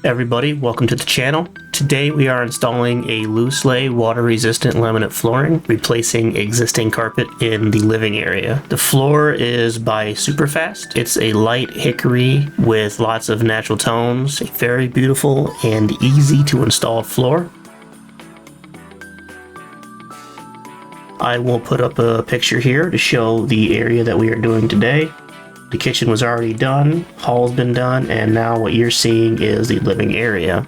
Everybody, welcome to the channel. Today we are installing a loose lay water resistant laminate flooring, replacing existing carpet in the living area. The floor is by Superfast. It's a light hickory with lots of natural tones, a very beautiful and easy to install floor. I will put up a picture here to show the area that we are doing today. The kitchen was already done, hall's been done, and now what you're seeing is the living area.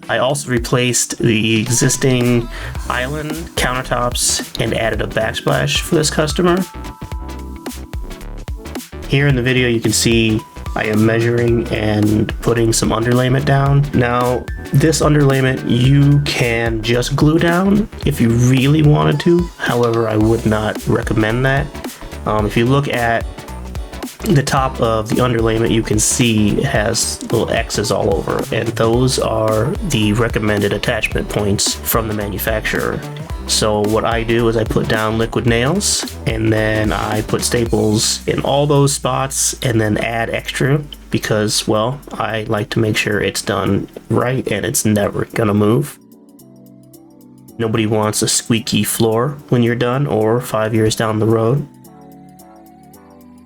I also replaced the existing island countertops and added a backsplash for this customer. Here in the video you can see I am measuring and putting some underlayment down. Now this underlayment you can just glue down if you really wanted to, however I would not recommend that. If you look at the top of the underlayment, you can see it has little X's all over, and those are the recommended attachment points from the manufacturer. So what I do is I put down liquid nails and then I put staples in all those spots and then add extra because, well, I like to make sure it's done right and it's never gonna move. Nobody wants a squeaky floor when you're done or 5 years down the road.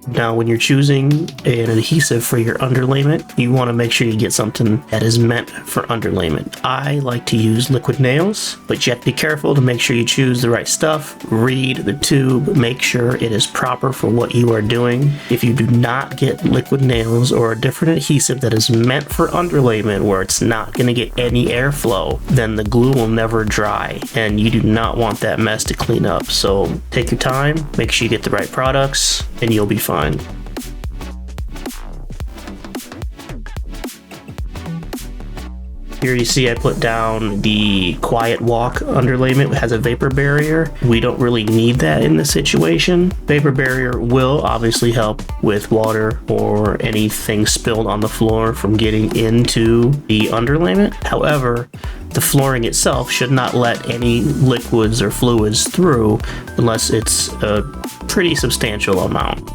Now when you're choosing an adhesive for your underlayment, you want to make sure you get something that is meant for underlayment. I like to use liquid nails, but you have to be careful to make sure you choose the right stuff. Read the tube, make sure it is proper for what you are doing. If you do not get liquid nails or a different adhesive that is meant for underlayment where it's not going to get any airflow, then the glue will never dry and you do not want that mess to clean up. So take your time, make sure you get the right products, and you'll be fine. Here you see I put down the quiet walk underlayment. It has a vapor barrier. We don't really need that in this situation. Vapor barrier will obviously help with water or anything spilled on the floor from getting into the underlayment. However, the flooring itself should not let any liquids or fluids through unless it's a pretty substantial amount.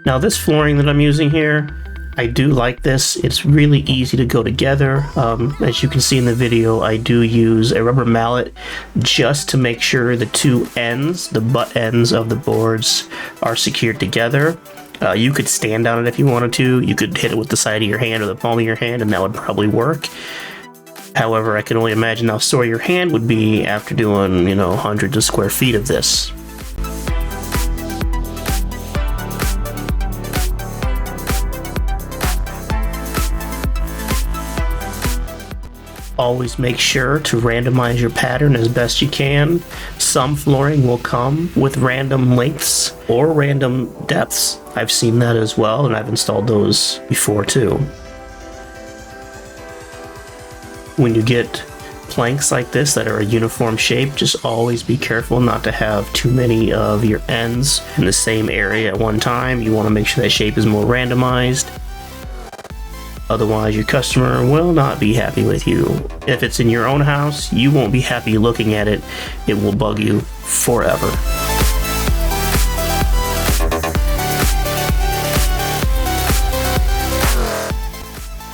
Now this flooring that I'm using here, I do like this. It's really easy to go together. As you can see in the video, I do use a rubber mallet just to make sure the two ends, the butt ends of the boards, are secured together. You could stand on it if you wanted to. You could hit it with the side of your hand or the palm of your hand and that would probably work. However, I can only imagine how sore your hand would be after doing, hundreds of square feet of this. Always make sure to randomize your pattern as best you can. Some flooring will come with random lengths or random depths. I've seen that as well, and I've installed those before too. When you get planks like this that are a uniform shape, just always be careful not to have too many of your ends in the same area at one time. You want to make sure that shape is more randomized. Otherwise, your customer will not be happy with you. If it's in your own house, you won't be happy looking at it. It will bug you forever.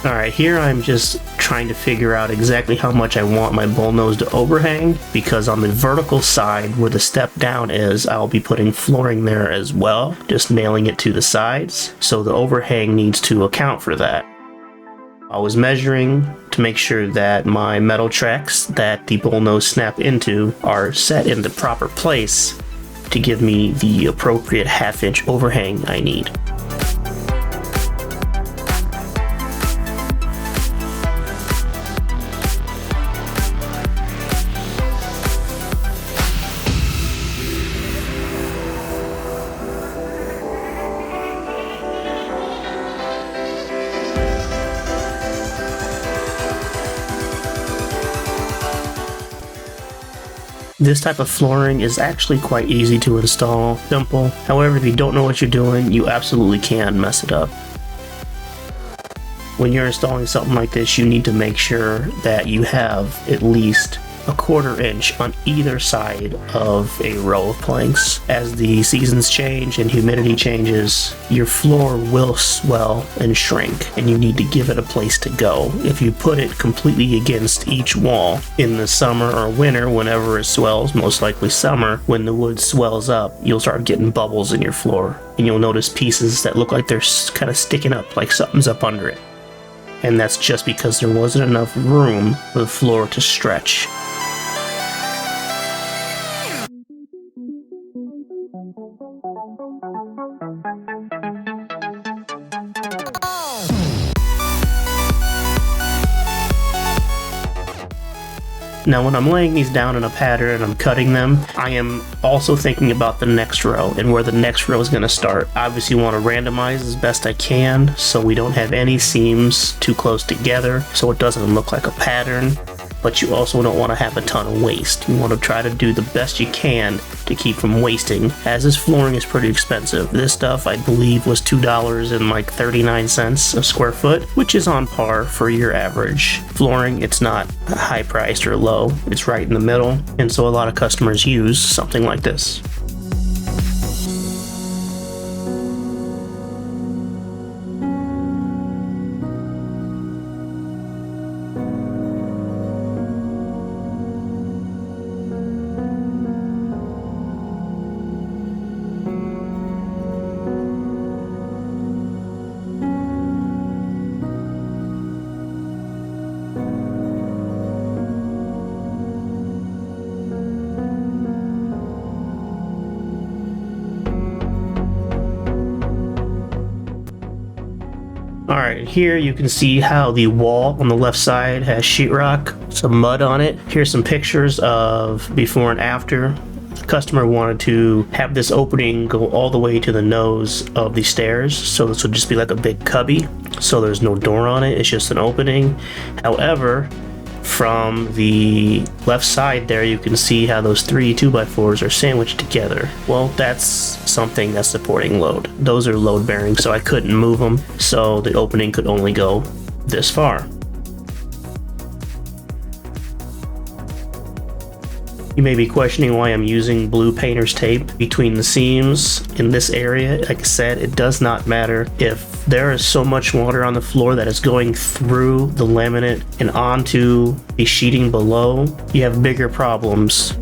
Alright, here I'm just trying to figure out exactly how much I want my bullnose to overhang, because on the vertical side where the step down is, I'll be putting flooring there as well, just nailing it to the sides, so the overhang needs to account for that. I was measuring to make sure that my metal tracks that the bullnose snap into are set in the proper place to give me the appropriate 1/2 inch overhang I need. This type of flooring is actually quite easy to install, simple. However, if you don't know what you're doing, you absolutely can mess it up. When you're installing something like this, you need to make sure that you have at least a 1/4 inch on either side of a row of planks. As the seasons change and humidity changes, your floor will swell and shrink, and you need to give it a place to go. If you put it completely against each wall in the summer or winter, whenever it swells, most likely summer, when the wood swells up, you'll start getting bubbles in your floor, and you'll notice pieces that look like they're kind of sticking up, like something's up under it. And that's just because there wasn't enough room for the floor to stretch. Now when I'm laying these down in a pattern and I'm cutting them, I am also thinking about the next row and where the next row is going to start. I obviously want to randomize as best I can so we don't have any seams too close together so it doesn't look like a pattern, but you also don't want to have a ton of waste. You want to try to do the best you can to keep from wasting, as this flooring is pretty expensive. This stuff I believe was $2.39 a square foot, which is on par for your average flooring. It's not high priced or low, it's right in the middle, and so a lot of customers use something like this. Alright, here you can see how the wall on the left side has sheetrock, some mud on it. Here's some pictures of before and after. The customer wanted to have this opening go all the way to the nose of the stairs, so this would just be like a big cubby. So there's no door on it, it's just an opening. However, from the left side there, you can see how those 3 2x4s are sandwiched together. Well, that's something that's supporting load. Those are load bearing, so I couldn't move them, so the opening could only go this far. You may be questioning why I'm using blue painter's tape between the seams in this area. Like I said, it does not matter if there is so much water on the floor that is going through the laminate and onto the sheeting below. You have bigger problems.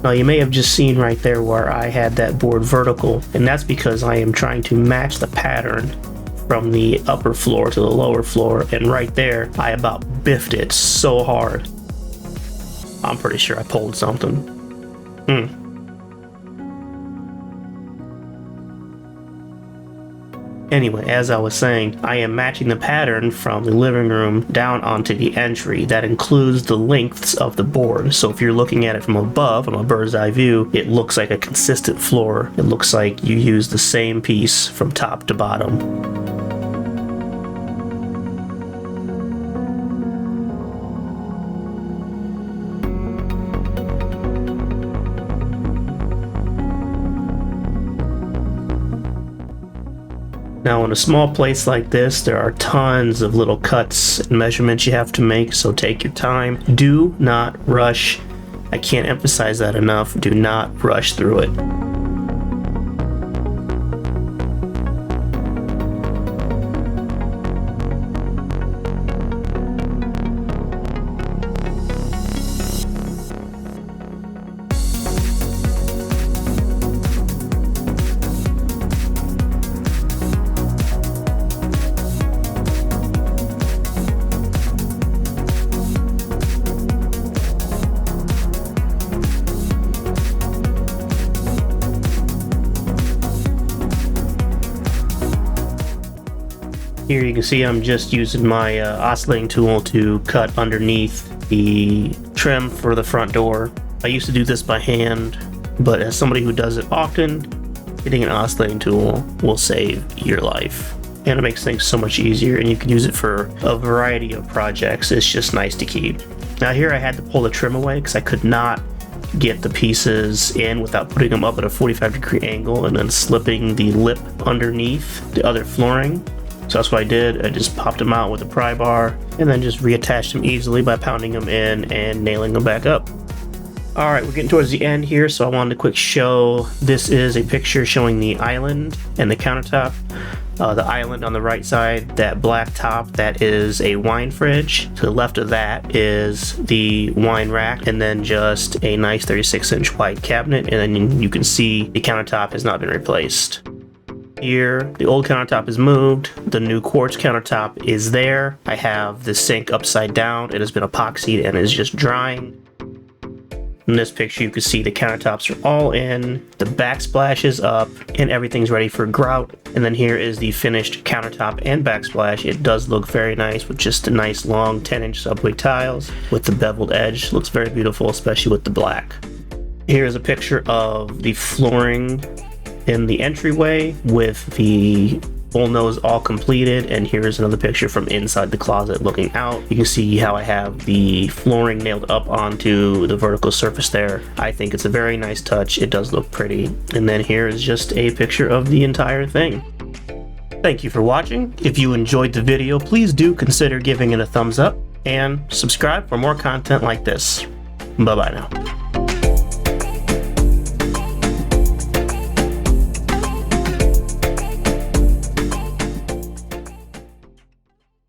Now you may have just seen right there where I had that board vertical, and that's because I am trying to match the pattern from the upper floor to the lower floor, and right there I about biffed it so hard. I'm pretty sure I pulled something. Anyway, as I was saying, I am matching the pattern from the living room down onto the entry. That includes the lengths of the board. So if you're looking at it from above, from a bird's eye view, it looks like a consistent floor. It looks like you use the same piece from top to bottom. Now in a small place like this, there are tons of little cuts and measurements you have to make, so take your time. Do not rush. I can't emphasize that enough. Do not rush through it. Here you can see I'm just using my oscillating tool to cut underneath the trim for the front door. I used to do this by hand, but as somebody who does it often, getting an oscillating tool will save your life. And it makes things so much easier, and you can use it for a variety of projects. It's just nice to keep. Now here I had to pull the trim away because I could not get the pieces in without putting them up at a 45-degree angle and then slipping the lip underneath the other flooring. So that's what I did. I just popped them out with a pry bar and then just reattached them easily by pounding them in and nailing them back up. Alright, we're getting towards the end here, so I wanted to quick show. This is a picture showing the island and the countertop. The island on the right side, that black top, that is a wine fridge. To the left of that is the wine rack, and then just a nice 36-inch white cabinet, and then you can see the countertop has not been replaced. Here, the old countertop is moved, the new quartz countertop is there. I have the sink upside down, it has been epoxied and is just drying. In this picture you can see the countertops are all in, the backsplash is up, and everything's ready for grout. And then here is the finished countertop and backsplash. It does look very nice with just a nice long 10-inch subway tiles with the beveled edge. Looks very beautiful, especially with the black. Here's a picture of the flooring in the entryway with the bullnose all completed, and here's another picture from inside the closet looking out. You can see how I have the flooring nailed up onto the vertical surface there. I think it's a very nice touch. It does look pretty. And then here is just a picture of the entire thing. Thank you for watching. If you enjoyed the video, please do consider giving it a thumbs up and subscribe for more content like this. Bye bye now.